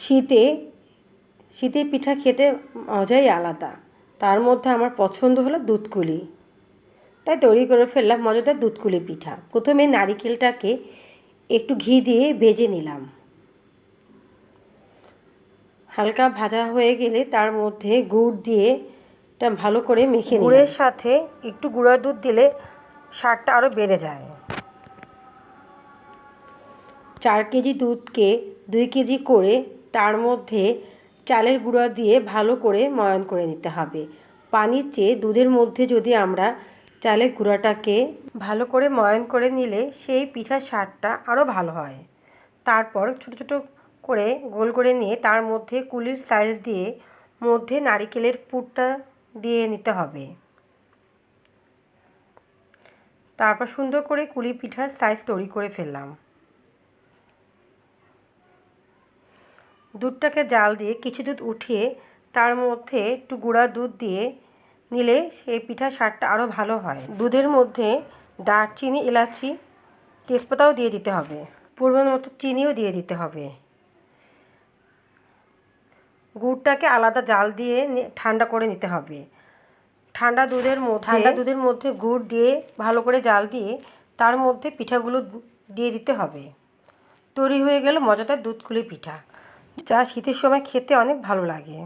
শীতে শীতের পিঠা খেতে মজাই আলাদা। তার মধ্যে আমার পছন্দ হলো দুধকুলি, তাই তৈরি করে ফেললাম মজাদার দুধকুলি পিঠা। প্রথমে নারিকেলটাকে একটু ঘি দিয়ে ভেজে নিলাম। হালকা ভাজা হয়ে গেলে তার মধ্যে গুড় দিয়ে এটা ভালো করে মেখে নিলাম। গুড়ের সাথে একটু গুঁড়া দুধ দিলে স্বাদটা আরও বেড়ে যায়। 4 কেজি দুধকে 2 কেজি করে তার মধ্যে চালের গুঁড়া দিয়ে ভালো করে ময়ান করে নিতে হবে। পানির চেয়ে দুধের মধ্যে যদি আমরা চালের গুঁড়াটাকে ভালো করে ময়ান করে নিলে সেই পিঠার স্বাদটা আরও ভালো হয়। তারপর ছোটো ছোটো করে গোল করে নিয়ে তার মধ্যে কুলির সাইজ দিয়ে মধ্যে নারিকেলের পুরটা দিয়ে নিতে হবে। তারপর সুন্দর করে কুলি পিঠার সাইজ তৈরি করে ফেললাম। দুধটাকে জাল দিয়ে কিছু দুধ উঠিয়ে তার মধ্যে একটু গুঁড়া দুধ দিয়ে নিলে সেই পিঠার স্বাদটা আরও ভালো হয়। দুধের মধ্যে দারচিনি, এলাচি, তেজপাতাও দিয়ে দিতে হবে। পরিমাণ মতো চিনিও দিয়ে দিতে হবে। গুড়টাকে আলাদা জাল দিয়ে ঠান্ডা করে নিতে হবে। ঠান্ডা দুধের মধ্যে গুড় দিয়ে ভালো করে জাল দিয়ে তার মধ্যে পিঠাগুলো দিয়ে দিতে হবে। তৈরি হয়ে গেল মজাদার দুধকুলি পিঠা, যা শীতের সময় খেতে অনেক ভালো লাগে।